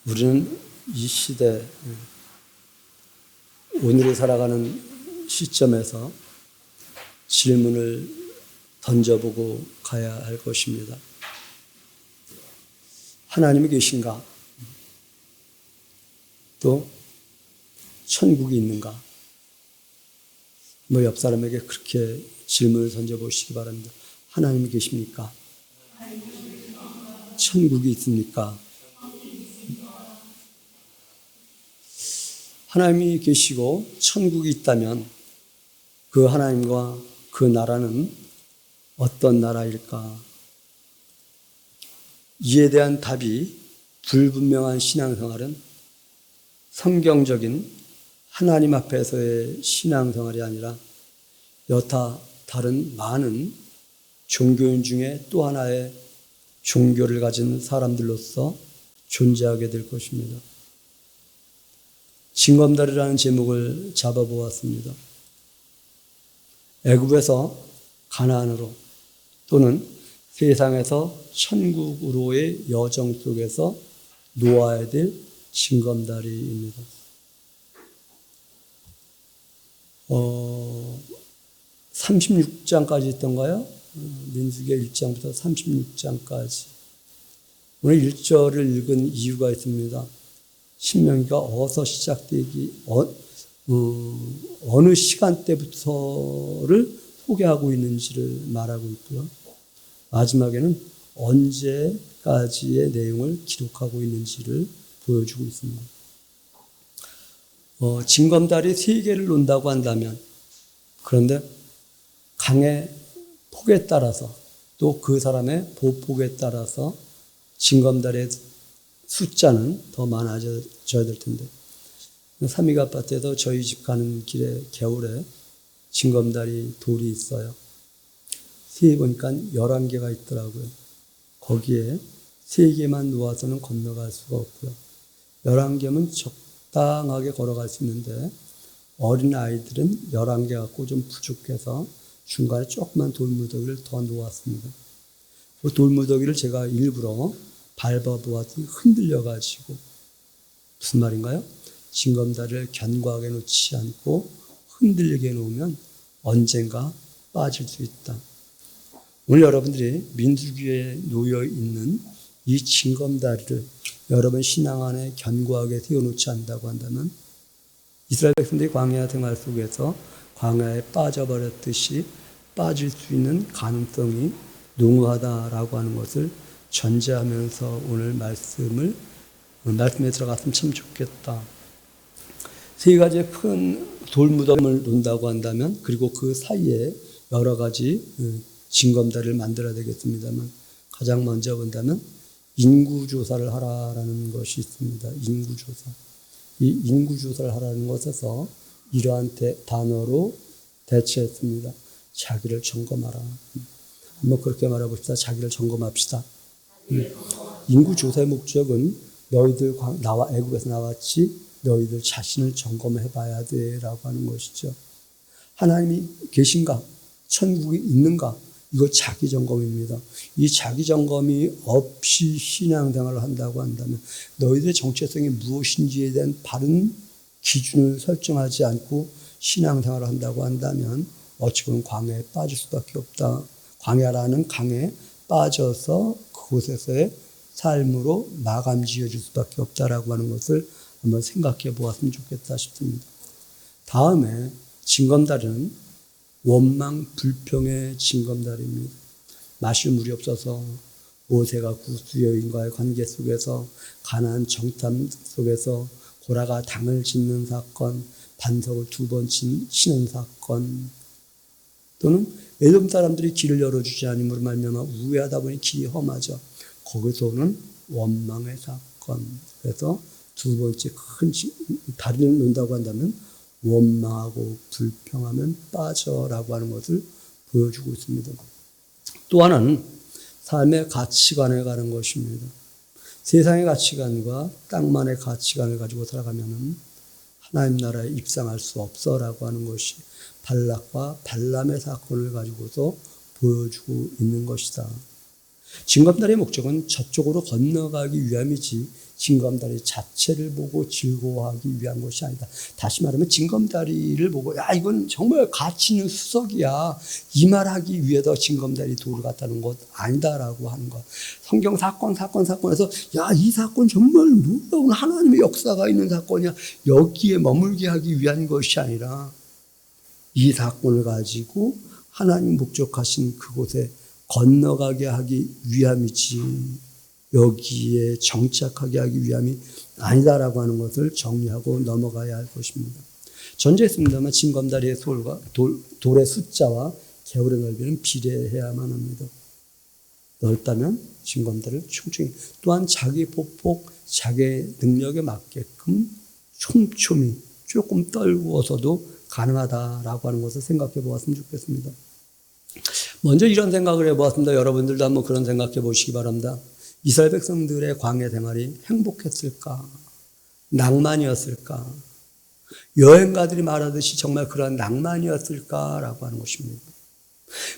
우리는 이 시대, 오늘을 살아가는 시점에서 질문을 던져보고 가야 할 것입니다. 하나님이 계신가? 또 천국이 있는가? 옆 사람에게 그렇게 질문을 던져보시기 바랍니다. 하나님이 계십니까? 천국이 있습니까? 하나님이 계시고 천국이 있다면 그 하나님과 그 나라는 어떤 나라일까? 이에 대한 답이 불분명한 신앙생활은 성경적인 하나님 앞에서의 신앙생활이 아니라 여타 다른 많은 종교인 중에 또 하나의 종교를 가진 사람들로서 존재하게 될 것입니다. 징검다리라는 제목을 잡아보았습니다. 애굽에서 가나안으로 또는 세상에서 천국으로의 여정 속에서 놓아야 될 징검다리입니다. 36장까지 있던가요? 민수기 1장부터 36장까지. 오늘 1절을 읽은 이유가 있습니다. 신명기가 어디서 시작되기, 어느 시간대부터를 소개하고 있는지를 말하고 있고요. 마지막에는 언제까지의 내용을 기록하고 있는지를 보여주고 있습니다. 징검다리 3개를 논다고 한다면, 그런데 강의 폭에 따라서 또 그 사람의 보폭에 따라서 징검다리의 숫자는 더 많아져야 될 텐데, 삼익 아파트에서 저희 집 가는 길에 겨울에 징검다리 돌이 있어요. 세에 보니까 11개가 있더라고요. 거기에 3개만 놓아서는 건너갈 수가 없고요. 11개면 적당하게 걸어갈 수 있는데 어린 아이들은 11개 갖고 좀 부족해서 중간에 조그만 돌무더기를 더 놓았습니다. 그 돌무더기를 제가 일부러 밟아보았더니 흔들려가지고, 무슨 말인가요? 징검다리를 견고하게 놓지 않고 흔들리게 놓으면 언젠가 빠질 수 있다. 오늘 여러분들이 민수기에 놓여 있는 이 징검다리를 여러분 신앙 안에 견고하게 세워놓지 않는다고 한다면 이스라엘 백성들이 광야 생활 속에서 광야에 빠져버렸듯이 빠질 수 있는 가능성이 농후하다라고 하는 것을 전제하면서 오늘 말씀에 들어갔으면 참 좋겠다. 3가지의 큰 돌무덤을 놓는다고 한다면, 그리고 그 사이에 여러 가지 징검다리를 만들어야 되겠습니다만, 가장 먼저 본다면 인구조사를 하라라는 것이 있습니다. 인구조사. 이 인구조사를 하라는 것에서 이러한 단어로 대체했습니다. 자기를 점검하라. 한번 그렇게 말해봅시다. 자기를 점검합시다. 인구조사의 목적은 너희들 애국에서 나왔지, 너희들 자신을 점검해봐야 돼라고 하는 것이죠. 하나님이 계신가? 천국이 있는가? 이거 자기 점검입니다. 이 자기 점검이 없이 신앙생활을 한다고 한다면, 너희들의 정체성이 무엇인지에 대한 바른 기준을 설정하지 않고 신앙생활을 한다고 한다면 어찌 보면 광야에 빠질 수밖에 없다. 광야라는 강에 빠져서 그곳에서의 삶으로 마감 지어질 수밖에 없다라고 하는 것을 한번 생각해 보았으면 좋겠다 싶습니다. 다음에 징검다리는 원망 불평의 징검다리입니다. 마실 물이 없어서 모세가 구스 여인과의 관계 속에서 가나안 정탐 속에서 고라가 당을 짓는 사건, 반석을 2번 치는 사건, 또는 에돔 사람들이 길을 열어주지 않음으로 말미암아 우회하다 보니 길이 험하죠. 거기서 오는 원망의 사건. 그래서 2번째 큰 다리를 놓는다고 한다면 원망하고 불평하면 빠져라고 하는 것을 보여주고 있습니다. 또 하나는 삶의 가치관에 관한 것입니다. 세상의 가치관과 땅만의 가치관을 가지고 살아가면 하나님 나라에 입상할 수 없어라고 하는 것이 발락과 발람의 사건을 가지고서 보여주고 있는 것이다. 징검다리의 목적은 저쪽으로 건너가기 위함이지 징검다리 자체를 보고 즐거워하기 위한 것이 아니다. 다시 말하면 징검다리를 보고 야 이건 정말 가치 있는 수석이야 이 말하기 위해서 징검다리 돌을 갖다는 것 아니다라고 하는 것. 성경 사건에서 야 이 사건 정말 놀라운 하나님의 역사가 있는 사건이야 여기에 머물게 하기 위한 것이 아니라 이 사건을 가지고 하나님 목적하신 그곳에 건너가게 하기 위함이지 여기에 정착하게 하기 위함이 아니다라고 하는 것을 정리하고 넘어가야 할 것입니다. 전제했습니다만 징검다리의 솔과 돌의 숫자와 개울의 넓이는 비례해야만 합니다. 넓다면 징검다리를 충충히 또한 자기 보폭, 자기 능력에 맞게끔 촘촘히 조금 떨구어서도 가능하다라고 하는 것을 생각해 보았으면 좋겠습니다. 먼저 이런 생각을 해보았습니다. 여러분들도 한번 그런 생각해 보시기 바랍니다. 이스라엘 백성들의 광야 생활이 행복했을까? 낭만이었을까? 여행가들이 말하듯이 정말 그런 낭만이었을까라고 하는 것입니다.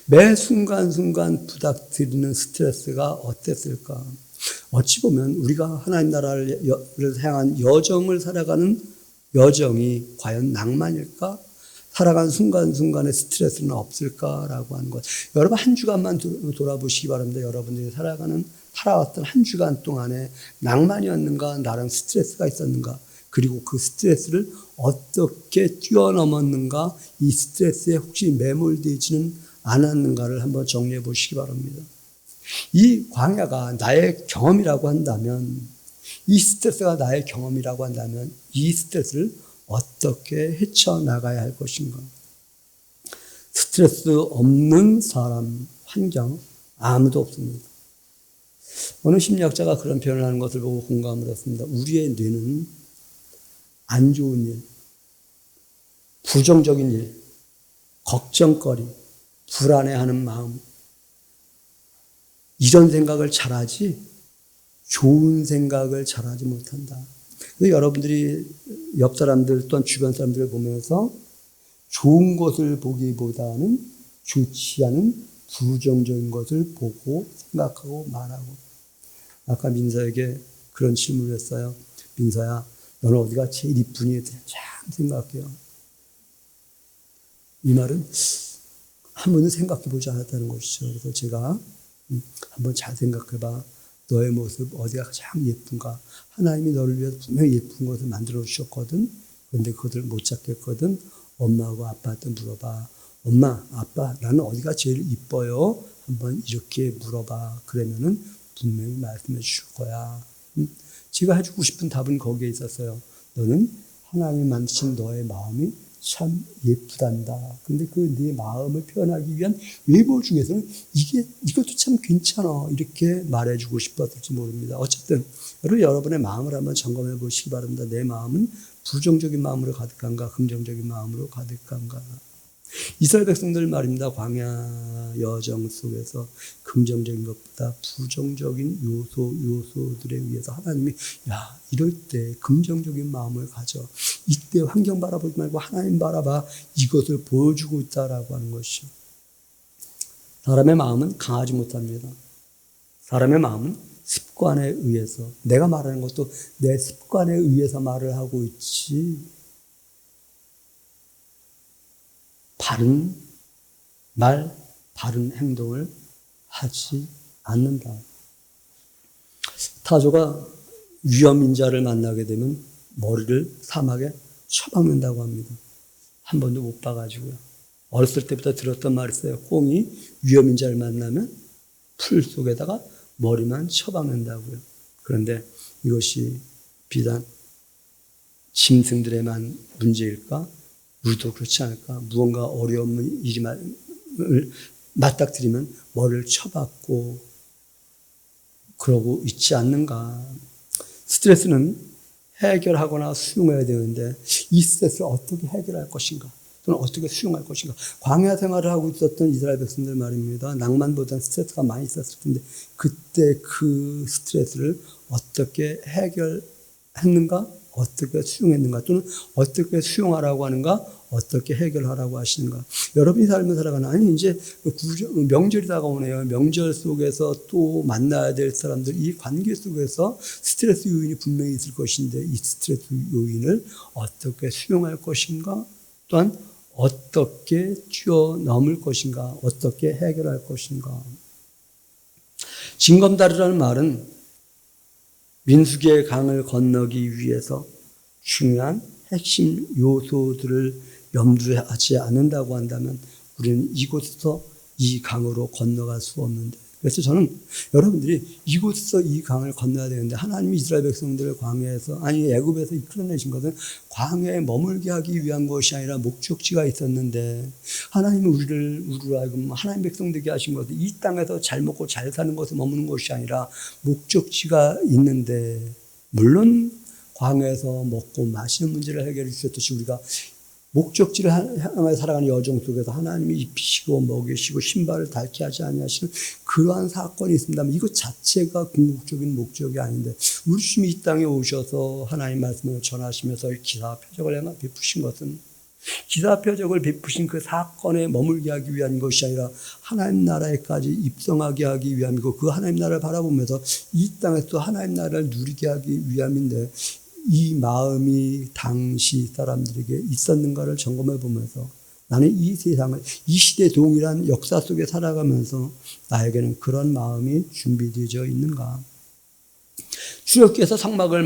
매 순간순간 부닥뜨리는 스트레스가 어땠을까? 어찌 보면 우리가 하나님 나라를 향한 여정을 살아가는 여정이 과연 낭만일까? 살아간 순간순간의 스트레스는 없을까라고 하는 것. 여러분 한 주간만 돌아보시기 바랍니다. 여러분들이 살아왔던 한 주간 동안에 낭만이었는가 나랑 스트레스가 있었는가 그리고 그 스트레스를 어떻게 뛰어넘었는가 이 스트레스에 혹시 매몰되지는 않았는가를 한번 정리해 보시기 바랍니다. 이 광야가 나의 경험이라고 한다면 이 스트레스가 나의 경험이라고 한다면 이 스트레스를 어떻게 헤쳐나가야 할 것인가. 스트레스 없는 사람, 환경 아무도 없습니다. 어느 심리학자가 그런 표현을 하는 것을 보고 공감을 했습니다. 우리의 뇌는 안 좋은 일, 부정적인 일, 걱정거리, 불안해하는 마음 이런 생각을 잘하지 좋은 생각을 잘하지 못한다. 그래서 여러분들이 옆 사람들 또한 주변 사람들을 보면서 좋은 것을 보기보다는 좋지 않은 부정적인 것을 보고 생각하고 말하고. 아까 민서에게 그런 질문을 했어요. 민서야, 너는 어디가 제일 이쁘니? 참 생각해요. 이 말은 한 번도 생각해보지 않았다는 것이죠. 그래서 제가 한번 잘 생각해봐. 너의 모습 어디가 가장 예쁜가? 하나님이 너를 위해서 분명히 예쁜 것을 만들어 주셨거든. 그런데 그것을 못 찾겠거든. 엄마하고 아빠한테 물어봐. 엄마, 아빠, 나는 어디가 제일 이뻐요? 한번 이렇게 물어봐. 그러면은 분명히 말씀해 주실 거야. 제가 해주고 싶은 답은 거기에 있었어요. 너는 하나님이 만드신 너의 마음이 참 예쁘단다. 근데 그 네 마음을 표현하기 위한 외모 중에서는 이것도 참 괜찮아. 이렇게 말해주고 싶었을지 모릅니다. 어쨌든, 여러분의 마음을 한번 점검해 보시기 바랍니다. 내 마음은 부정적인 마음으로 가득한가, 긍정적인 마음으로 가득한가. 이스라엘 백성들 말입니다. 광야 여정 속에서 긍정적인 것보다 부정적인 요소들에 의해서 하나님이 이럴 때 긍정적인 마음을 가져. 이때 환경 바라보지 말고 하나님 바라봐. 이것을 보여주고 있다라고 하는 것이죠. 사람의 마음은 강하지 못합니다. 사람의 마음은 습관에 의해서 내가 말하는 것도 내 습관에 의해서 말을 하고 있지 바른 말, 바른 행동을 하지 않는다. 타조가 위험인자를 만나게 되면 머리를 사막에 쳐박는다고 합니다. 한 번도 못 봐가지고요. 어렸을 때부터 들었던 말이 있어요. 꽁이 위험인자를 만나면 풀 속에다가 머리만 쳐박는다고요. 그런데 이것이 비단 짐승들에만 문제일까? 우리도 그렇지 않을까? 무언가 어려운 일이 맞닥뜨리면 머리를 쳐박고 그러고 있지 않는가? 스트레스는 해결하거나 수용해야 되는데 이 스트레스를 어떻게 해결할 것인가? 또는 어떻게 수용할 것인가? 광야 생활을 하고 있었던 이스라엘 백성들 말입니다. 낭만보다는 스트레스가 많이 있었을 텐데 그때 그 스트레스를 어떻게 해결했는가? 어떻게 수용했는가, 또는 어떻게 수용하라고 하는가, 어떻게 해결하라고 하시는가. 여러분이 삶을 살아가는, 아니 이제 명절이 다가오네요. 명절 속에서 또 만나야 될 사람들, 이 관계 속에서 스트레스 요인이 분명히 있을 것인데, 이 스트레스 요인을 어떻게 수용할 것인가, 또한 어떻게 뛰어넘을 것인가, 어떻게 해결할 것인가. 징검다리라는 말은 민수기의 강을 건너기 위해서 중요한 핵심 요소들을 염두에 하지 않는다고 한다면 우리는 이곳에서 이 강으로 건너갈 수 없는데, 그래서 저는 여러분들이 이곳에서 이 강을 건너야 되는데, 하나님이 이스라엘 백성들을 광야에서, 아니 애굽에서 이끌어내신 것은 광야에 머물게 하기 위한 것이 아니라 목적지가 있었는데, 하나님은 우리로 하여금 하나님 백성 되게 하신 것은 이 땅에서 잘 먹고 잘 사는 것에 머무는 것이 아니라 목적지가 있는데, 물론 광야에서 먹고 마시는 문제를 해결해 주셨듯이 우리가 목적지를 향해 살아가는 여정 속에서 하나님이 입히시고 먹이시고 신발을 닳게 하지 아니하시는 그러한 사건이 있습니다만, 이것 자체가 궁극적인 목적이 아닌데, 우리 주님이 이 땅에 오셔서 하나님 말씀을 전하시면서 기사 표적을 베푸신 것은, 기사 표적을 베푸신 그 사건에 머물게 하기 위한 것이 아니라 하나님 나라에까지 입성하게 하기 위함이고, 그 하나님 나라를 바라보면서 이 땅에서 하나님 나라를 누리게 하기 위함인데, 이 마음이 당시 사람들에게 있었는가를 점검해 보면서, 나는 이 세상을, 이 시대 동일한 역사 속에 살아가면서 나에게는 그런 마음이 준비되어 있는가. 출애굽기에서 성막을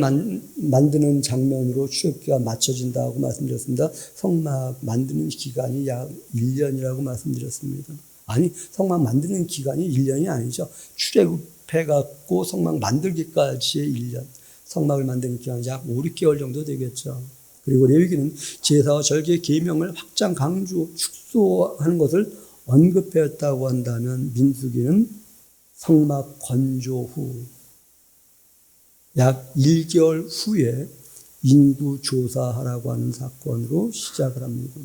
만드는 장면으로 출애굽기가 맞춰진다고 말씀드렸습니다. 성막 만드는 기간이 약 1년이라고 말씀드렸습니다. 아니, 성막 만드는 기간이 1년이 아니죠. 출애굽해갖고 성막 만들기까지의 1년. 성막을 만드는 기간이 약 5, 6개월 정도 되겠죠. 그리고 레위기는 제사와 절기의 계명을 확장, 강조, 축소하는 것을 언급하였다고 한다면, 민수기는 성막 건조 후 약 1개월 후에 인구조사하라고 하는 사건으로 시작을 합니다.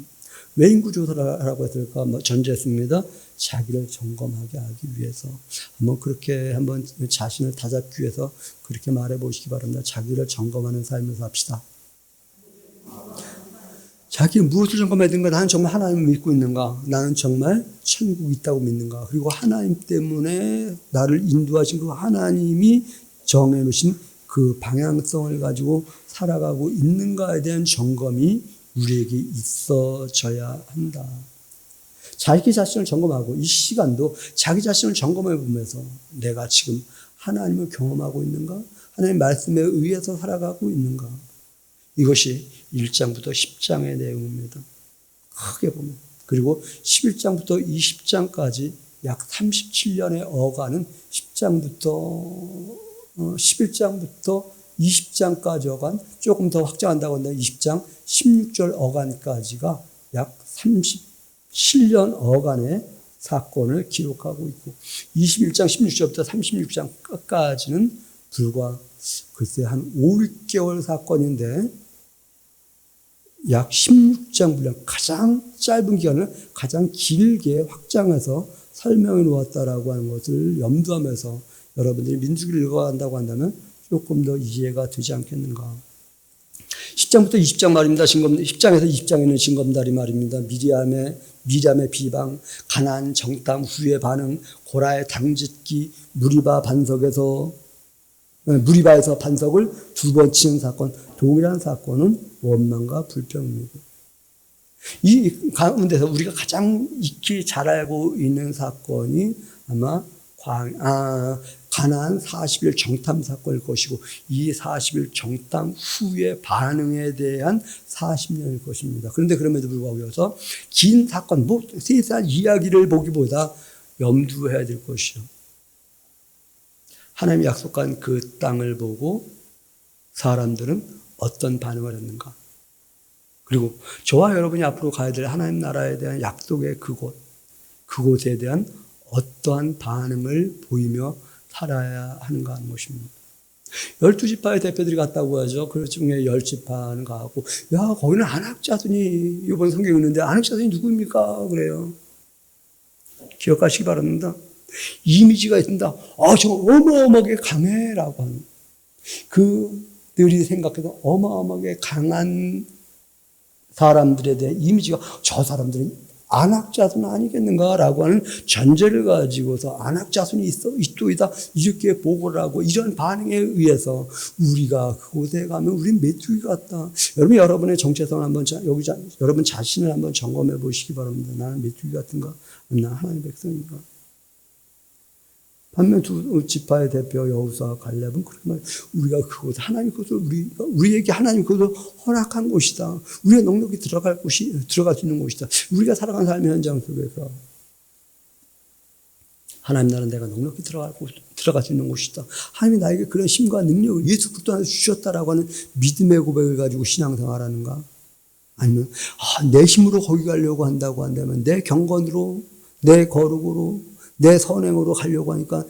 왜 인구조사를 하라고 했을까? 전제했습니다. 자기를 점검하게 하기 위해서. 한번 자신을 다잡기 위해서 그렇게 말해 보시기 바랍니다. 자기를 점검하는 삶을 삽시다. 자기는 무엇을 점검해야 되는가? 나는 정말 하나님을 믿고 있는가? 나는 정말 천국이 있다고 믿는가? 그리고 하나님 때문에 나를 인도하신 그 하나님이 정해놓으신 그 방향성을 가지고 살아가고 있는가에 대한 점검이 우리에게 있어져야 한다. 자기 자신을 점검하고, 이 시간도 자기 자신을 점검해 보면서 내가 지금 하나님을 경험하고 있는가? 하나님 말씀에 의해서 살아가고 있는가? 이것이 1장부터 10장의 내용입니다. 크게 보면. 그리고 11장부터 20장까지 약 37년의 어간은 11장부터 20장까지 어간, 조금 더 확장한다고 한다면 20장 16절 어간까지가 약 37년 어간의 사건을 기록하고 있고, 21장 16절부터 36장 끝까지는 불과 글쎄 한 5, 6개월 사건인데, 약 16장 분량, 가장 짧은 기간을 가장 길게 확장해서 설명해 놓았다라고 하는 것을 염두하면서 여러분들이 민수기를 읽어간다고 한다면 조금 더 이해가 되지 않겠는가. 10장부터 20장 말입니다. 10장에서 20장에는 징검다리 말입니다. 미리암의 비방, 가나안 정탐 후의 반응, 고라의 당짓기, 무리바에서 반석을 2번 치는 사건, 동일한 사건은 원망과 불평입니다. 이 가운데서 우리가 가장 익히 잘 알고 있는 사건이 아마 가나안 40일 정탐 사건일 것이고, 이 40일 정탐 후의 반응에 대한 40년일 것입니다. 그런데 그럼에도 불구하고 여기서 긴 사건, 세세한 이야기를 보기보다 염두해야 될 것이요, 하나님이 약속한 그 땅을 보고 사람들은 어떤 반응을 했는가. 그리고 저와 여러분이 앞으로 가야 될 하나님 나라에 대한 약속의 그곳에 대한 어떠한 반응을 보이며 살아야 하는가 하는 것입니다. 12지파의 대표들이 갔다고 하죠. 그 중에 10지파는 가고, 야, 거기는 안악자손이, 이번 성경에 있는데 안악자손이 누구입니까? 그래요. 기억하시기 바랍니다. 이미지가 있습니다. 저 어마어마하게 강해라고 하는. 그 사람들이 생각해도 어마어마하게 강한 사람들에 대한 이미지가 저 사람들은 안악자손 아니겠는가라고 하는 전제를 가지고서 안악자손이 있도이다 이렇게 보고를 하고 이런 반응에 의해서 우리가 그곳에 가면 우린 메뚜기 같다. 여러분의 정체성을 한번 여러분 자신을 한번 점검해 보시기 바랍니다. 나는 메뚜기 같은가? 나는 하나님의 백성인가? 반면 두 지파의 대표 여호수아와 갈렙은 그런 말, 우리가 그곳 하나님 그것을 우리에게 하나님 그것을 허락한 곳이다. 우리가 넉넉히 들어갈 수 있는 곳이다. 우리가 살아가는 삶의 현장 속에서 하나님 나라는 내가 넉넉히 들어갈 수 있는 곳이다. 하나님이 나에게 그런 힘과 능력을 예수 그리스도 안에서 주셨다라고 하는 믿음의 고백을 가지고 신앙생활하는가? 아니면 내 힘으로 거기 가려고 한다고 한다면 내 경건으로, 내 거룩으로, 내 선행으로 가려고 하니까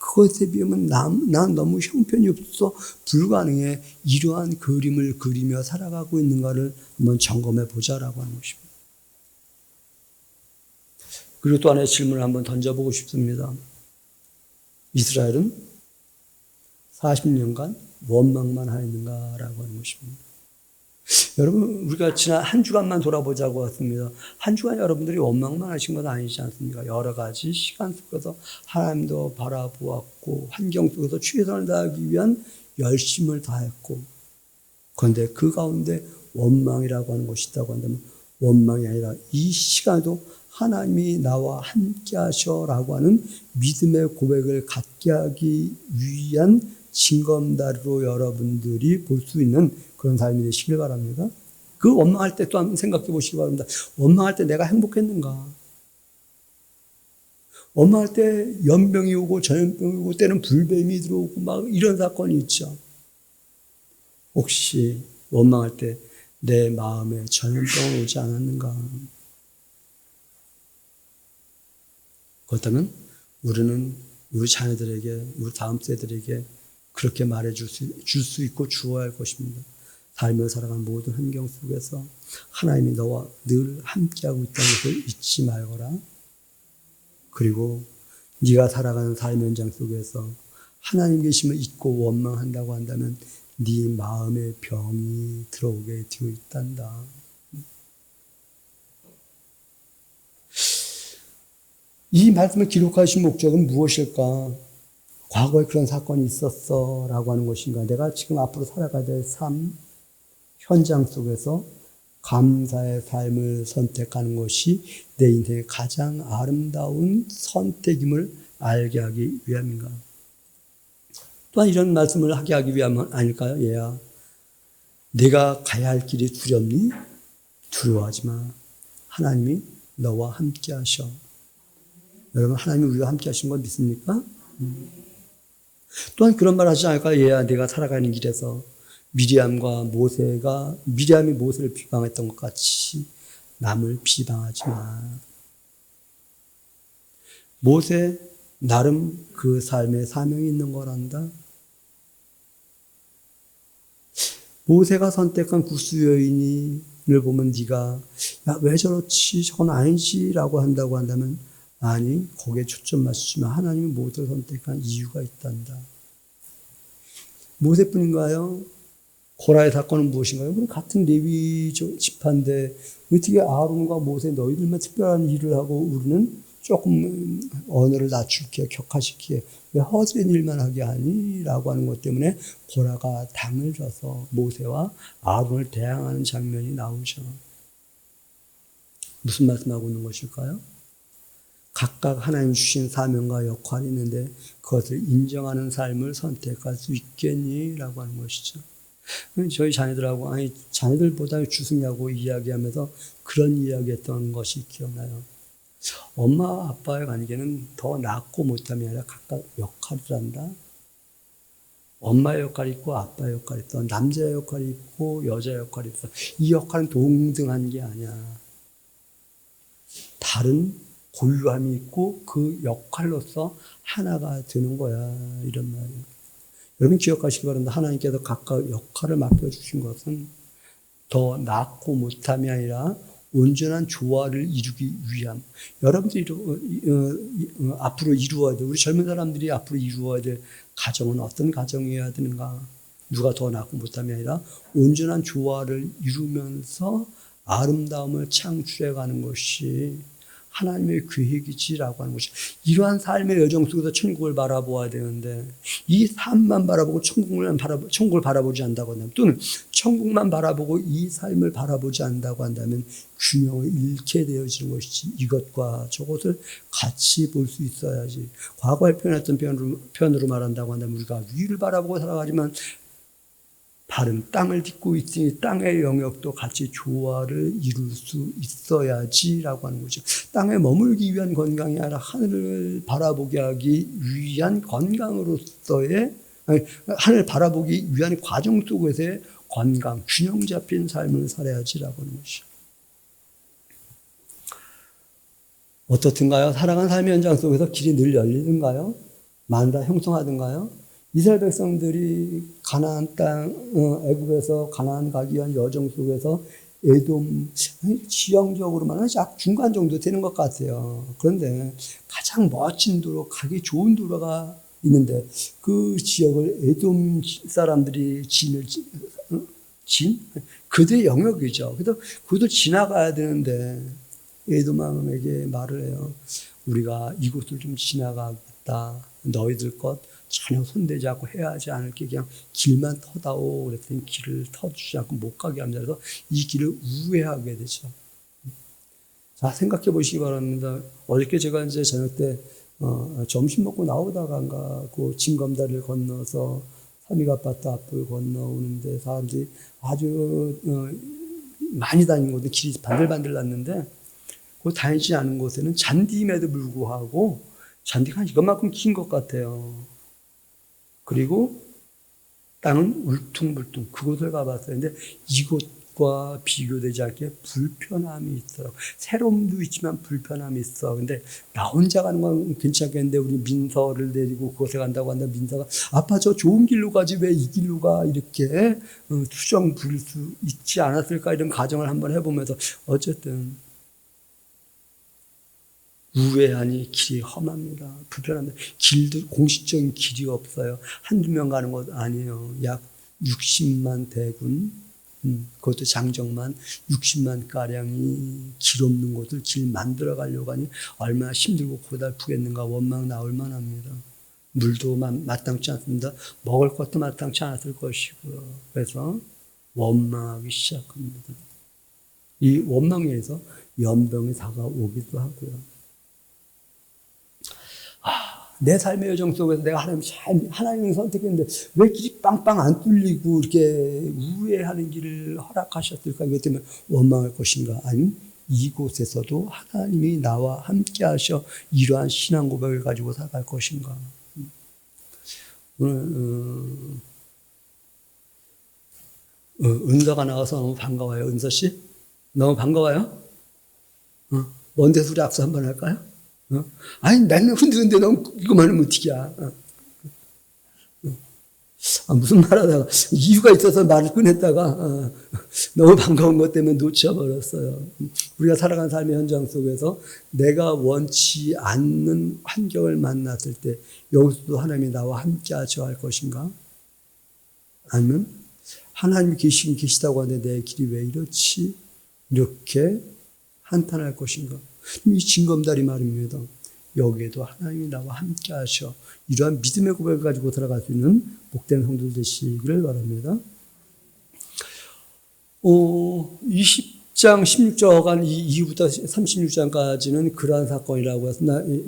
그것에 비하면 난 너무 형편이 없어서 불가능해. 이러한 그림을 그리며 살아가고 있는가를 한번 점검해 보자라고 하는 것입니다. 그리고 또 하나의 질문을 한번 던져보고 싶습니다. 이스라엘은 40년간 원망만 하였는가라고 하는 것입니다. 여러분, 우리가 지난 한 주간만 돌아보자고 했습니다. 한 주간 여러분들이 원망만 하신 건 아니지 않습니까? 여러 가지 시간 속에서 하나님도 바라보았고 환경 속에서 최선을 다하기 위한 열심을 다했고, 그런데 그 가운데 원망이라고 하는 것이 있다고 한다면 원망이 아니라 이 시간에도 하나님이 나와 함께 하셔라고 하는 믿음의 고백을 갖게 하기 위한 징검다리로 여러분들이 볼 수 있는 그런 삶이 되시길 바랍니다. 그 원망할 때 또 한번 생각해 보시기 바랍니다. 원망할 때 내가 행복했는가? 원망할 때 연병이 오고 전염병이 오고 때는 불뱀이 들어오고 막 이런 사건이 있죠. 혹시 원망할 때 내 마음에 전염병이 오지 않았는가? 그렇다면 우리는 우리 자녀들에게, 우리 다음 세대들에게 그렇게 말해줄 수 있고 주어야 할 것입니다. 살며 살아가는 모든 환경 속에서 하나님이 너와 늘 함께하고 있다는 것을 잊지 말거라. 그리고 네가 살아가는 삶의 현장 속에서 하나님 계심을 잊고 원망한다고 한다면 네 마음에 병이 들어오게 되어 있단다. 이 말씀을 기록하신 목적은 무엇일까? 과거에 그런 사건이 있었어 라고 하는 것인가? 내가 지금 앞으로 살아가야 될 삶, 현장 속에서 감사의 삶을 선택하는 것이 내 인생의 가장 아름다운 선택임을 알게 하기 위함인가? 또한 이런 말씀을 하게 하기 위함 아닐까요? 얘야, 내가 가야 할 길이 두렵니? 두려워하지 마. 하나님이 너와 함께 하셔. 여러분, 하나님이 우리와 함께 하신 걸 믿습니까? 또한 그런 말 하지 않을까요? 얘야, 내가 살아가는 길에서 미리암이 모세를 비방했던 것 같이 남을 비방하지 마. 모세 나름 그 삶에 사명이 있는 거란다. 모세가 선택한 구스 여인을 보면 네가 왜 저렇지? 저건 아니지? 라고 한다고 한다면 아니, 거기에 초점 맞추지만 하나님이 모세를 선택한 이유가 있단다. 모세뿐인가요? 고라의 사건은 무엇인가요? 우리 같은 레위 지파인데 어떻게 아론과 모세 너희들만 특별한 일을 하고 우리는 조금 언어를 낮추기에 격화시키기에 왜 허술한 일만 하게 하니? 라고 하는 것 때문에 고라가 당을 져서 모세와 아론을 대항하는 장면이 나오죠. 무슨 말씀하고 있는 것일까요? 각각 하나님 주신 사명과 역할이 있는데 그것을 인정하는 삶을 선택할 수 있겠니? 라고 하는 것이죠. 저희 자녀들하고 자녀들보다 주승이하고 이야기하면서 그런 이야기했던 것이 기억나요. 엄마 아빠의 관계는 더 낫고 못함이 아니라 각각 역할을 한다. 엄마의 역할이 있고 아빠의 역할이 있어. 남자의 역할이 있고 여자의 역할이 있어. 이 역할은 동등한 게 아니야. 다른 고유함이 있고 그 역할로서 하나가 되는 거야. 이런 말이에요. 여러분 기억하시기 바랍니다. 하나님께서 각각 역할을 맡겨주신 것은 더 낫고 못함이 아니라 온전한 조화를 이루기 위함. 여러분들이 앞으로 이루어야 돼. 우리 젊은 사람들이 앞으로 이루어야 될 가정은 어떤 가정이어야 되는가? 누가 더 낫고 못함이 아니라 온전한 조화를 이루면서 아름다움을 창출해가는 것이 하나님의 계획이지라고 하는 것이, 이러한 삶의 여정 속에서 천국을 바라보아야 되는데 이 삶만 바라보고 천국을 바라보지 않는다고 한다면, 또는 천국만 바라보고 이 삶을 바라보지 않는다고 한다면 균형을 잃게 되어지는 것이지, 이것과 저것을 같이 볼 수 있어야지. 과거에 표현했던 표현으로 말한다고 한다면 우리가 위를 바라보고 살아가지만 바른 땅을 딛고 있으니 땅의 영역도 같이 조화를 이룰 수 있어야지라고 하는 거죠. 땅에 머물기 위한 건강이 아니라 하늘을 바라보게 하기 위한 건강으로서의, 하늘을 바라보기 위한 과정 속에서의 건강, 균형 잡힌 삶을 살아야지라고 하는 것이죠. 어떻든가요? 살아간 삶의 현장 속에서 길이 늘 열리든가요? 만다 형성하든가요? 이스라엘 백성들이 가나안 땅, 애굽에서 가나안 가기 위한 여정 속에서 에돔, 지형적으로 말하면 약 중간 정도 되는 것 같아요. 그런데 가장 멋진 도로, 가기 좋은 도로가 있는데 그 지역을 에돔 사람들이 그들의 영역이죠. 그래서 그것을 지나가야 되는데 에돔 왕에게 말을 해요. 우리가 이곳을 좀 지나가겠다. 너희들 것 전혀 손대지 않고 해야 하지 않을게, 그냥 길만 터다오. 그랬더니 길을 터주지 않고 못 가게 합니다. 그래서 이 길을 우회하게 되죠. 자, 생각해 보시기 바랍니다. 어저께 제가 이제 저녁 때 점심 먹고 나오다가 그 진검다리를 건너서 삼익아파트 앞을 건너오는데 사람들이 아주 많이 다니는 곳에 길이 반들반들 났는데, 그 다니지 않은 곳에는 잔디임에도 불구하고 잔디가 이것만큼 긴 것 같아요. 그리고 땅은 울퉁불퉁. 그곳을 가봤어요. 근데 이곳과 비교되지 않게 불편함이 있어요. 새로움도 있지만 불편함이 있어. 근데 나 혼자 가는 건 괜찮겠는데 우리 민서를 데리고 그곳에 간다고 한다. 민서가 아빠 저 좋은 길로 가지 왜 이 길로 가, 이렇게 투정 부릴 수 있지 않았을까, 이런 가정을 한번 해보면서 어쨌든 우회하니 길이 험합니다. 불편합니다. 길도 공식적인 길이 없어요. 한두 명 가는 것 아니에요. 약 60만 대군, 그것도 장정만 60만 가량이 길 없는 곳을 길 만들어 가려고 하니 얼마나 힘들고 고달프겠는가. 원망 나올 만합니다. 물도 마땅치 않습니다. 먹을 것도 마땅치 않았을 것이고요. 그래서 원망하기 시작합니다. 이 원망에서 연병이 다가오기도 하고요. 내 삶의 여정 속에서 내가 하나님을 선택했는데 왜 길이 빵빵 안 뚫리고 이렇게 우회하는 길을 허락하셨을까? 이것 때문에 원망할 것인가? 아니면 이곳에서도 하나님이 나와 함께 하셔 이러한 신앙 고백을 가지고 살아갈 것인가? 오늘 은서가 나와서 너무 반가워요. 은서씨 너무 반가워요. 먼 데서 우리 악수 한번 할까요? 아니, 나는 흔들는데 넌 이거만 하면 어떡이야. 무슨 말 하다가, 이유가 있어서 말을 꺼냈다가, 너무 반가운 것 때문에 놓쳐버렸어요. 우리가 살아간 삶의 현장 속에서 내가 원치 않는 환경을 만났을 때, 여기서도 하나님이 나와 함께 하셔 할 것인가? 아니면, 하나님이 계시다고 하는데 내 길이 왜 이렇지? 이렇게 한탄할 것인가? 이 징검다리 말입니다. 여기에도 하나님이 나와 함께 하셔. 이러한 믿음의 고백을 가지고 살아갈 수 있는 복된 성도들 되시기를 바랍니다. 20장 16절간 이후부터 36장까지는 그러한 사건이라고 해서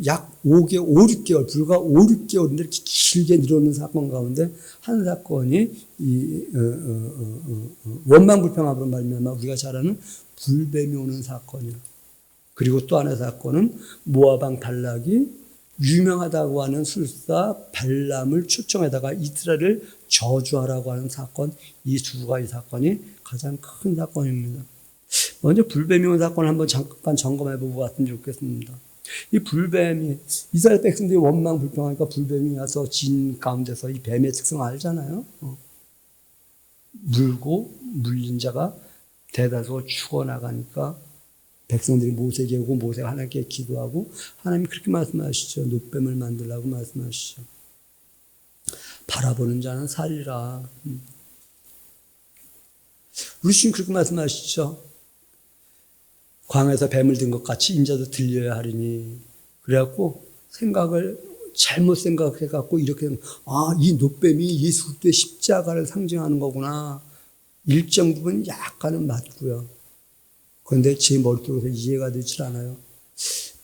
약 6개월, 불과 5, 6개월인데 이렇게 길게 늘어오는 사건 가운데 한 사건이 원망불평함으로 말미암아 우리가 잘 아는 불뱀이 오는 사건이에요. 그리고 또 하나의 사건은 모압 왕 발락이 유명하다고 하는 술사 발람을 초청해다가 이스라엘을 저주하라고 하는 사건, 이 두 가지 사건이 가장 큰 사건입니다. 먼저 불뱀이 온 사건을 한번 잠깐 점검해보고 갔으면 좋겠습니다. 이 불뱀이, 이스라엘 백성들이 원망 불평하니까 불뱀이 와서 진 가운데서 이 뱀의 특성 알잖아요. 물고 물린 자가 대다수 죽어나가니까 백성들이 모세에게 오고 모세가 하나님께 기도하고 하나님이 그렇게 말씀하시죠. 노뱀을 만들라고 말씀하시죠. 바라보는 자는 살리라. 우리 주님 그렇게 말씀하시죠. 광야에서 뱀을 든 것 같이 인자도 들려야 하리니. 그래갖고 생각을 잘못 생각해갖고 이렇게 이 노뱀이 예수 그리스도의 십자가를 상징하는 거구나. 일정 부분 약간은 맞고요. 그런데 제 머릿속에서 이해가 되질 않아요.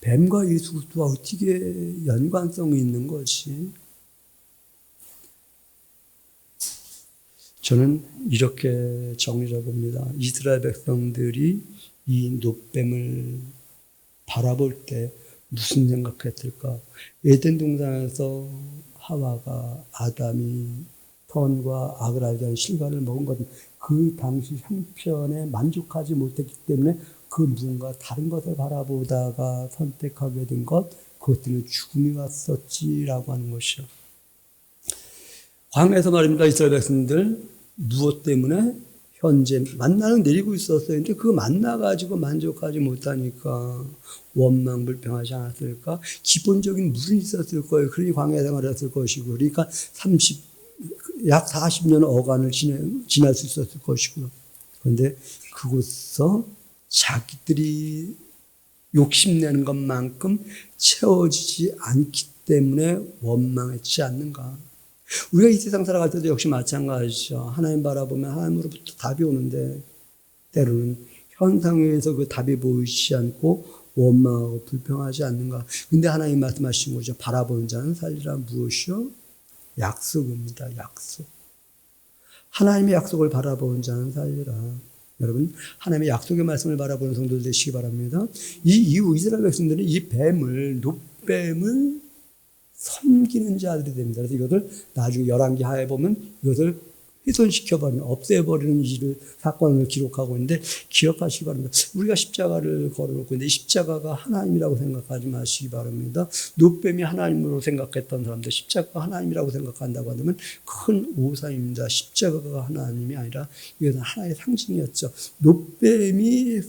뱀과 예수 그리스도가 어떻게 연관성이 있는 것이? 저는 이렇게 정리해 봅니다. 이스라엘 백성들이 이 노뱀을 바라볼 때 무슨 생각했을까? 에덴 동산에서 하와가 아담이 선과 악을 알게 하는 실과를 먹은 것은 그 당시 형편에 만족하지 못했기 때문에 그 무언가 다른 것을 바라보다가 선택하게 된 것, 그것 때문에 죽음이 왔었지라고 하는 것이요. 광야에서 말입니다. 이스라엘 백성들 무엇 때문에 현재 만나는 내리고 있었어요. 근데 그 만나가지고 만족하지 못하니까 원망 불평하지 않았을까? 기본적인 물은 있었을 거예요. 그러니 광야 생활을 했을 것이고, 그러니까 약 40년 어간을 지날 수 있었을 것이고요. 그런데 그곳에서 자기들이 욕심내는 것만큼 채워지지 않기 때문에 원망했지 않는가. 우리가 이 세상 살아갈 때도 역시 마찬가지죠. 하나님 바라보면 하나님으로부터 답이 오는데 때로는 현상에 의해서 그 답이 보이지 않고 원망하고 불평하지 않는가. 근데 하나님 말씀하신 거죠. 바라보는 자는 살리라. 무엇이요? 약속입니다. 약속. 하나님의 약속을 바라보는 자는 살리라. 여러분, 하나님의 약속의 말씀을 바라보는 성도들 되시기 바랍니다. 이 이후 이스라엘 백성들은 이 뱀을, 노뱀을 섬기는 자들이 됩니다. 그래서 이것을 나중에 열왕기 하에 보면 이것을 훼손시켜버리는, 없애버리는 사건을 기록하고 있는데 기억하시기 바랍니다. 우리가 십자가를 걸어놓고 있는데 이 십자가가 하나님이라고 생각하지 마시기 바랍니다. 노뱀이 하나님으로 생각했던 사람들, 십자가가 하나님이라고 생각한다고 한다면 큰 오산입니다. 십자가가 하나님이 아니라 이것은 하나의 상징이었죠. 노뱀이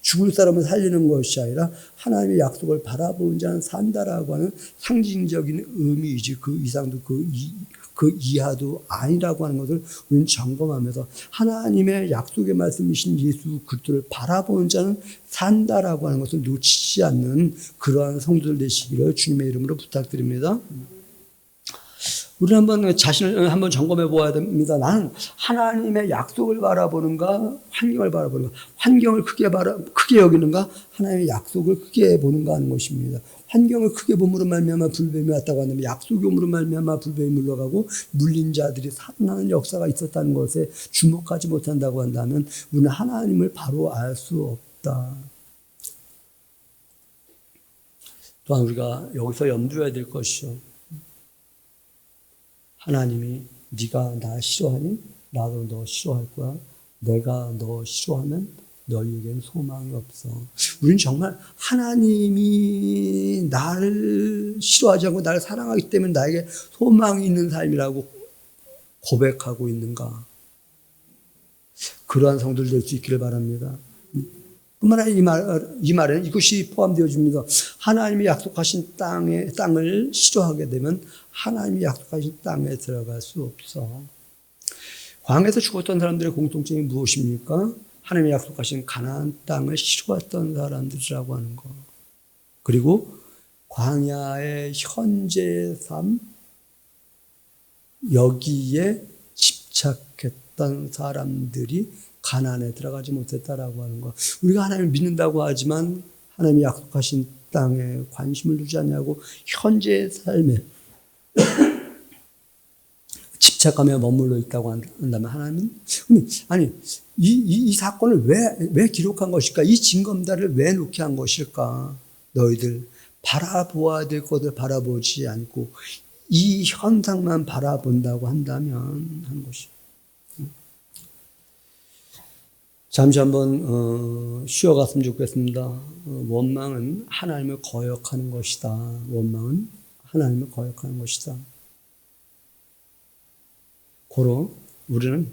죽을 사람을 살리는 것이 아니라 하나님의 약속을 바라보는 자는 산다라고 하는 상징적인 의미이지 그 이상도 그 이하도 아니라고 하는 것을 우리는 점검하면서 하나님의 약속의 말씀이신 예수 그리스도를 바라보는 자는 산다라고 하는 것을 놓치지 않는 그러한 성도들 되시기를 주님의 이름으로 부탁드립니다. 우리는 한번 자신을 한번 점검해 보아야 됩니다. 나는 하나님의 약속을 바라보는가, 환경을 바라보는가, 환경을 크게 여기는가, 하나님의 약속을 크게 보는가 하는 것입니다. 환경을 크게 봄으로 말미암아 불뱀이 왔다고 한다면 약속이 옴으로 말미암아 불뱀이 물러가고 물린 자들이 살아나는 역사가 있었다는 것에 주목하지 못한다고 한다면 우리는 하나님을 바로 알 수 없다. 또한 우리가 여기서 염두해야 될 것이요. 하나님이 네가 나 싫어하니 나도 너 싫어할 거야. 내가 너 싫어하면 너희에겐 소망이 없어. 우리는 정말 하나님이 나를 싫어하지 않고 나를 사랑하기 때문에 나에게 소망이 있는 삶이라고 고백하고 있는가. 그러한 성도들 될 수 있기를 바랍니다. 뿐만 아니라 이 말에는 이것이 포함되어집니다. 하나님이 약속하신 땅을 싫어하게 되면 하나님이 약속하신 땅에 들어갈 수 없어. 광야에서 죽었던 사람들의 공통점이 무엇입니까? 하나님이 약속하신 가나안 땅을 싫어했던 사람들이라고 하는 거. 그리고 광야의 현재의 삶, 여기에 집착했던 사람들이 가나안에 들어가지 못했다라고 하는 거. 우리가 하나님을 믿는다고 하지만 하나님이 약속하신 땅에 관심을 두지 않냐고 현재의 삶에 집착하며 머물러 있다고 한다면 하나님은 아니 이 사건을 왜 기록한 것일까? 이 징검다리를 왜 놓게 한 것일까? 너희들 바라보아야 될 것을 바라보지 않고 이 현상만 바라본다고 한다면 하는 것이. 잠시 한번 쉬어갔으면 좋겠습니다. 원망은 하나님을 거역하는 것이다. 원망은 하나님을 거역하는 것이다. 고로 우리는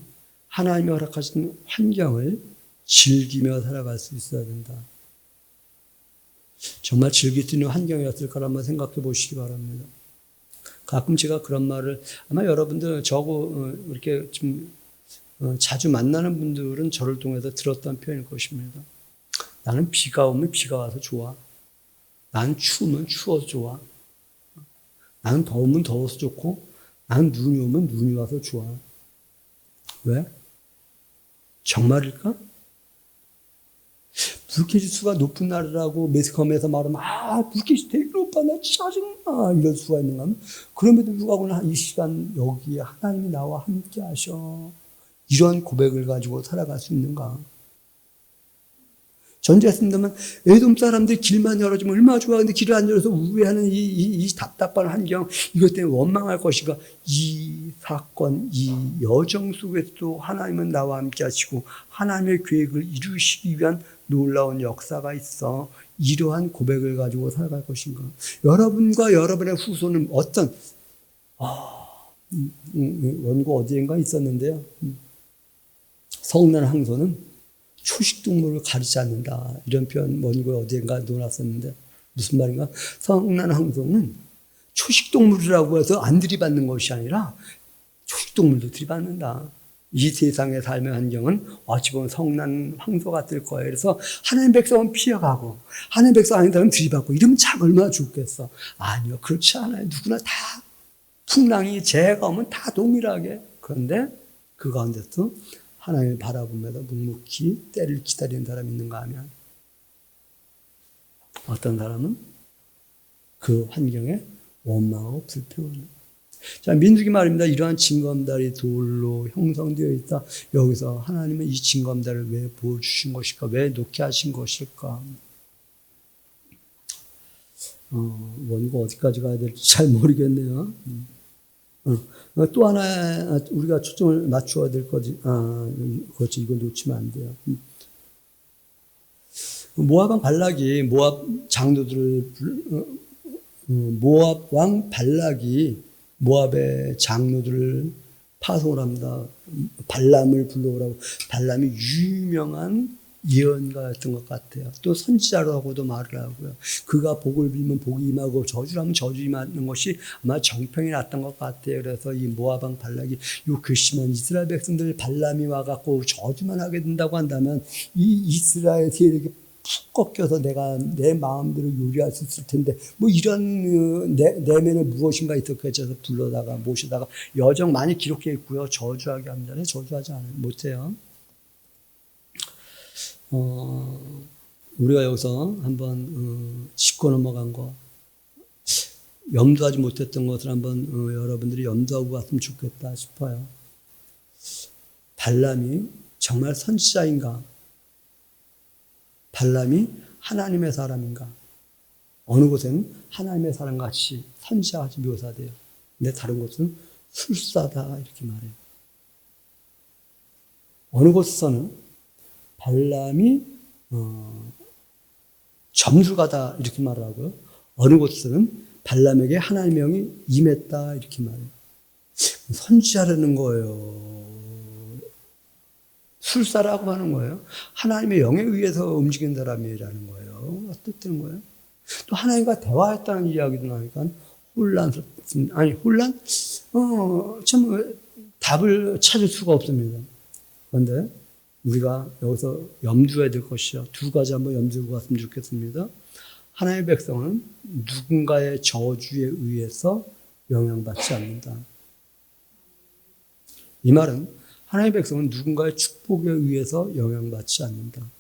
하나님이 허락하신 환경을 즐기며 살아갈 수 있어야 된다. 정말 즐길 수 있는 환경이었을까 한번 생각해 보시기 바랍니다. 가끔 제가 그런 말을 아마 여러분들 저거 이렇게 좀 자주 만나는 분들은 저를 통해서 들었던 표현일 것입니다. 나는 비가 오면 비가 와서 좋아. 나는 추우면 추워서 좋아. 나는 더우면 더워서 좋고 나는 눈이 오면 눈이 와서 좋아. 왜? 정말일까? 불쾌지수가 높은 나라라고 매스컴에서 말하면 불쾌지수 되게 높아 나 짜증나 이럴 수가 있는가 하면 그럼에도 불구하고 이 시간 여기에 하나님이 나와 함께 하셔. 이런 고백을 가지고 살아갈 수 있는가? 전제했습니다만 에돔 사람들이 길만 열어주면 얼마나 좋아. 근데 길을 안 열어서 우회하는 이 답답한 환경, 이것 때문에 원망할 것인가? 이 사건, 이 여정 속에서도 하나님은 나와 함께 하시고 하나님의 계획을 이루시기 위한 놀라운 역사가 있어. 이러한 고백을 가지고 살아갈 것인가? 여러분과 여러분의 후손은 어떤 원고 어디인가 있었는데요. 성난 항소는 초식동물을 가리지 않는다. 이런 표현 원고에 어디인가 놓았었는데 무슨 말인가? 성난 항소는 초식동물이라고 해서 안 들이받는 것이 아니라 초식동물도 들이받는다. 이 세상의 삶의 환경은 어찌 보면 성난 황소 같을 거예요. 그래서 하나님 백성은 피해가고 하나님 백성 아닌 사람은 들이받고 이러면 참 얼마나 좋겠어. 아니요. 그렇지 않아요. 누구나 다 풍랑이 재해가 오면 다 동일하게. 그런데 그 가운데서 하나님을 바라보면서 묵묵히 때를 기다리는 사람이 있는가 하면 어떤 사람은 그 환경에 원망하고 불평하는. 자, 민수기 말입니다. 이러한 징검다리 돌로 형성되어 있다. 여기서 하나님은 이 징검다리를 왜 보여주신 것일까? 왜 놓게 하신 것일까? 원고 어디까지 가야 될지 잘 모르겠네요. 또 하나 우리가 초점을 맞춰야 될 거지. 그렇지. 이거 놓치면 안 돼요. 모압 왕 발락이 모압 장로들을 모압 왕 발락이 모압의 장로들을 파송을 합니다. 발람을 불러오라고. 발람이 유명한 예언가였던 것 같아요. 또 선지자라고도 말을 하고요. 그가 복을 빌면 복이 임하고 저주를 하면 저주 임하는 것이 아마 정평이 났던 것 같아요. 그래서 이 모압 왕 발락이 요 괘씸한 이스라엘 백성들 발람이 와갖고 저주만 하게 된다고 한다면 이 이스라엘 세력이 푹 꺾여서 내가 내 마음대로 요리할 수 있을 텐데 뭐 이런 내면에 무엇인가 있었겠죠. 해서 불러다가 모시다가 여정 많이 기록해 있고요. 저주하게 합니다. 저주하지 못해요. 우리가 여기서 한번 짚고 넘어간 거, 염두하지 못했던 것을 한번 여러분들이 염두하고 갔으면 좋겠다 싶어요. 발람이 정말 선지자인가? 발람이 하나님의 사람인가? 어느 곳에는 하나님의 사람같이 선지자같이 묘사돼요. 근데 다른 곳은 술사다 이렇게 말해요. 어느 곳에서는 발람이 점술가다 이렇게 말을 하고요. 어느 곳에서는 발람에게 하나님의 영이 임했다 이렇게 말해요. 선지자라는 거예요. 술사라고 하는 거예요. 하나님의 영에 의해서 움직인 사람이라는 거예요. 어떻다는 거예요? 또 하나님과 대화했다는 이야기도 나니까 혼란스럽습니다. 아니 혼란? 참 답을 찾을 수가 없습니다. 그런데 우리가 여기서 염두해야 될 것이요. 두 가지 한번 염두하고 갔으면 좋겠습니다. 하나님의 백성은 누군가의 저주에 의해서 영향받지 않는다. 이 말은 하나님의 백성은 누군가의 축복에 의해서 영향받지 않는다.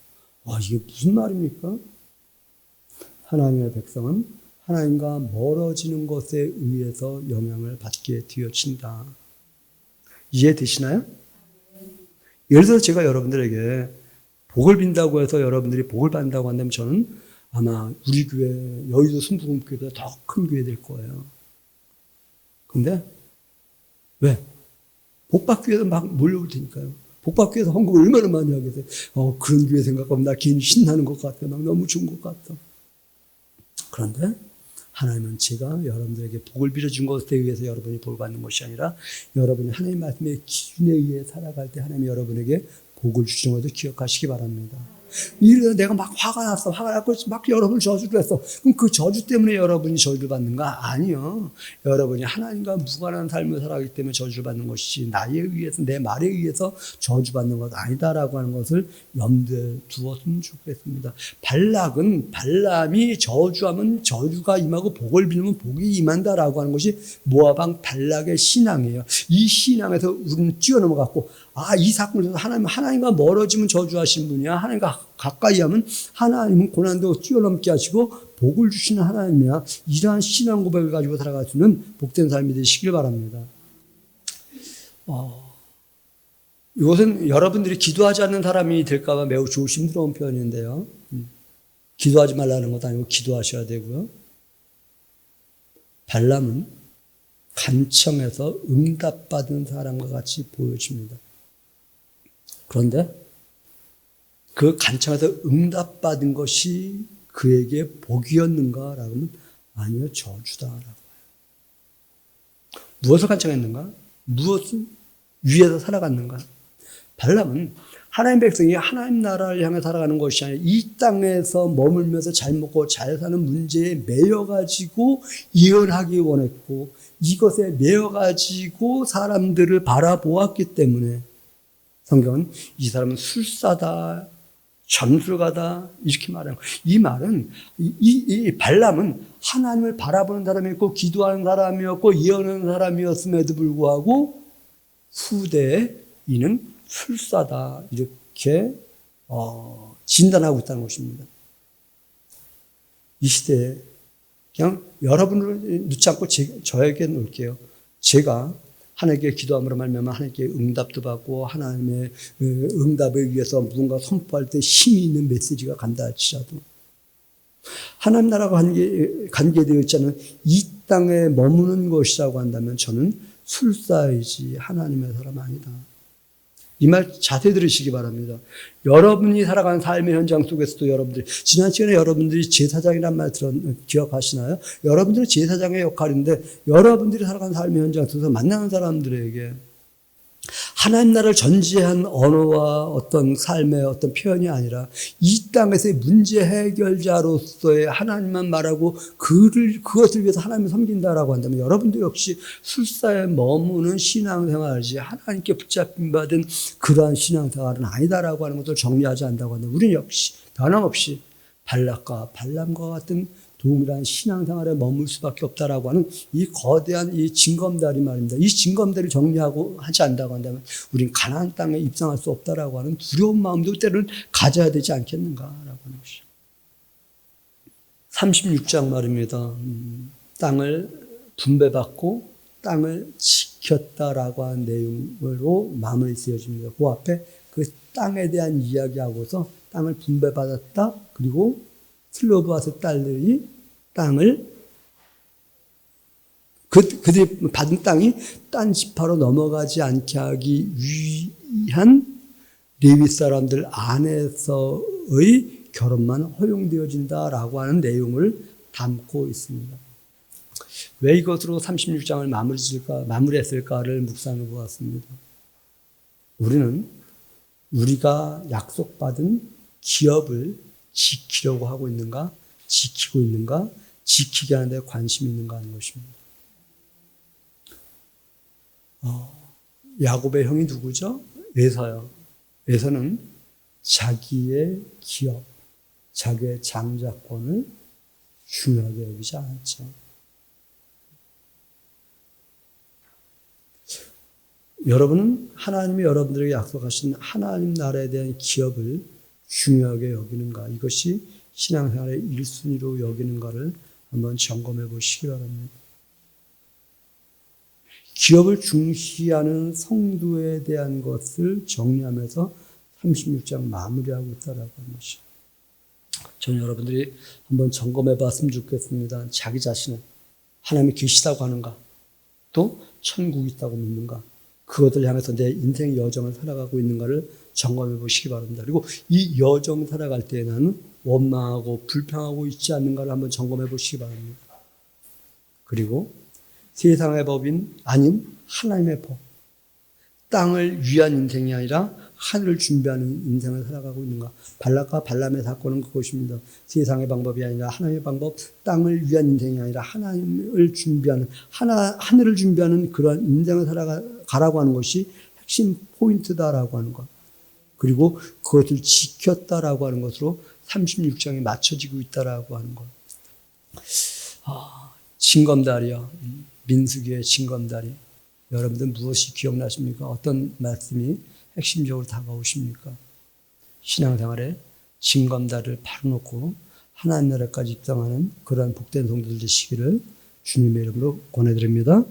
이게 무슨 말입니까? 하나님의 백성은 하나님과 멀어지는 것에 의해서 영향을 받게 되어진다. 이해되시나요? 예를 들어서 제가 여러분들에게 복을 빈다고 해서 여러분들이 복을 받는다고 한다면 저는 아마 우리 교회, 여의도 순복음교회보다 더 큰 교회 될 거예요. 근데 왜? 복받기 위해서 막 몰려올 테니까요. 복받기 위해서 헌금을 얼마나 많이 하겠어요. 그런 교회 생각하면 나 괜히 신나는 것 같아요. 막 너무 좋은 것 같아. 그런데 하나님은 제가 여러분들에게 복을 빌어준 것에 의해서 여러분이 복을 받는 것이 아니라 여러분이 하나님 말씀의 기준에 의해 살아갈 때 하나님이 여러분에게 복을 주시는 것을 기억하시기 바랍니다. 이래서 내가 막 화가 났어. 화가 났고 막 여러분을 저주를 했어. 그럼 그 저주 때문에 여러분이 저주를 받는가? 아니요. 여러분이 하나님과 무관한 삶을 살아가기 때문에 저주를 받는 것이지 나에 의해서 내 말에 의해서 저주받는 것 아니다라고 하는 것을 염두에 두었으면 좋겠습니다. 발람이 저주하면 저주가 임하고 복을 빌면 복이 임한다라고 하는 것이 모압 왕 발락의 신앙이에요. 이 신앙에서 우리는 뛰어넘어갔고 이 사건을 통해서 하나님과 멀어지면 저주하신 분이야. 하나님과 가까이 하면 하나님은 고난도 뛰어넘게 하시고 복을 주시는 하나님이야. 이러한 신앙 고백을 가지고 살아갈 수 있는 복된 삶이 되시길 바랍니다. 이것은 여러분들이 기도하지 않는 사람이 될까 봐 매우 조심스러운 표현인데요. 기도하지 말라는 것도 아니고 기도하셔야 되고요. 발람은 간청해서 응답받은 사람과 같이 보여집니다. 그런데 그 간청해서 응답받은 것이 그에게 복이었는가라고 하면 아니요, 저주다라고 해요. 무엇을 간청했는가? 무엇을 위해서 살아갔는가? 발람은 하나님 백성이 하나님 나라를 향해 살아가는 것이 아니라 이 땅에서 머물면서 잘 먹고 잘 사는 문제에 매여가지고 이혼하기 원했고 이것에 매여가지고 사람들을 바라보았기 때문에 성경은 이 사람은 술사다, 점술가다 이렇게 말하는 거예요. 이 말은 이 발람은 하나님을 바라보는 사람이었고 기도하는 사람이었고 예언하는 사람이었음에도 불구하고 후대에 이는 술사다 이렇게 진단하고 있다는 것입니다. 이 시대에 그냥 여러분을 놓지 않고 저에게 놓을게요. 제가 하나님께 기도함으로 말미암아 하나님께 응답도 받고 하나님의 응답을 위해서 무언가 선포할 때 힘이 있는 메시지가 간다 할지라도 하나님 나라가 관계되어 있지 않은 이 땅에 머무는 것이라고 한다면 저는 술사이지 하나님의 사람 아니다. 이 말 자세히 들으시기 바랍니다. 여러분이 살아가는 삶의 현장 속에서도 여러분들이 지난 시간에 여러분들이 제사장이란 말 기억하시나요? 여러분들은 제사장의 역할인데 여러분들이 살아가는 삶의 현장 속에서 만나는 사람들에게 하나님 나라를 전제한 언어와 어떤 삶의 어떤 표현이 아니라 이 땅에서의 문제 해결자로서의 하나님만 말하고 그것을 위해서 하나님을 섬긴다라고 한다면 여러분들 역시 술사에 머무는 신앙생활이지 하나님께 붙잡힌 받은 그러한 신앙생활은 아니다라고 하는 것을 정리하지 않는다고 한다면 우리는 역시 변함없이 발락과 발람과 같은 동일한 신앙생활에 머물 수밖에 없다라고 하는 이 거대한 이 징검다리 말입니다. 이 징검다리를 정리하고 하지 않는다고 한다면 우린 가나안 땅에 입성할 수 없다라고 하는 두려운 마음도 때로는 가져야 되지 않겠는가라고 하는 것이죠. 36장 말입니다. 땅을 분배받고 땅을 지켰다라고 하는 내용으로 마무리 지어집니다. 그 앞에 그 땅에 대한 이야기하고서 땅을 분배받았다. 그리고 슬로브아스 딸들이 땅을 그들이 받은 땅이 딴 지파로 넘어가지 않게 하기 위한 레위 사람들 안에서의 결혼만 허용되어진다라고 하는 내용을 담고 있습니다. 왜 이것으로 36장을 마무리했을까를 묵상해 보았습니다. 우리는 우리가 약속받은 기업을 지키려고 하고 있는가? 지키고 있는가? 지키게 하는 데 관심이 있는가 하는 것입니다. 야곱의 형이 누구죠? 에서요. 에서는 자기의 기업, 자기의 장자권을 중요하게 여기지 않았죠. 여러분은 하나님이 여러분들에게 약속하신 하나님 나라에 대한 기업을 중요하게 여기는가? 이것이 신앙생활의 1순위로 여기는가를 한번 점검해 보시기 바랍니다. 기업을 중시하는 성도에 대한 것을 정리하면서 36장 마무리하고 있다라고 하는 것이죠. 저는 여러분들이 한번 점검해 봤으면 좋겠습니다. 자기 자신은 하나님이 계시다고 하는가? 또 천국이 있다고 믿는가? 그것을 향해서 내 인생의 여정을 살아가고 있는가를 점검해 보시기 바랍니다. 그리고 이 여정 살아갈 때 나는 원망하고 불평하고 있지 않는가를 한번 점검해 보시기 바랍니다. 그리고 세상의 법인 아닌 하나님의 법, 땅을 위한 인생이 아니라 하늘을 준비하는 인생을 살아가고 있는가? 발락과 발람의 사건은 그것입니다. 세상의 방법이 아니라 하나님의 방법, 땅을 위한 인생이 아니라 하나님을 준비하는, 하늘을 준비하는 그러한 인생을 살아가라고 하는 것이 핵심 포인트다라고 하는 것. 그리고 그것을 지켰다라고 하는 것으로 36장에 맞춰지고 있다라고 하는 것. 징검다리요. 민수기의 징검다리. 여러분들 무엇이 기억나십니까? 어떤 말씀이 핵심적으로 다가오십니까? 신앙생활에 징검다리를 팔아놓고 하나님 나라까지 입성하는 그러한 복된 성도들 되시기를 주님의 이름으로 권해드립니다.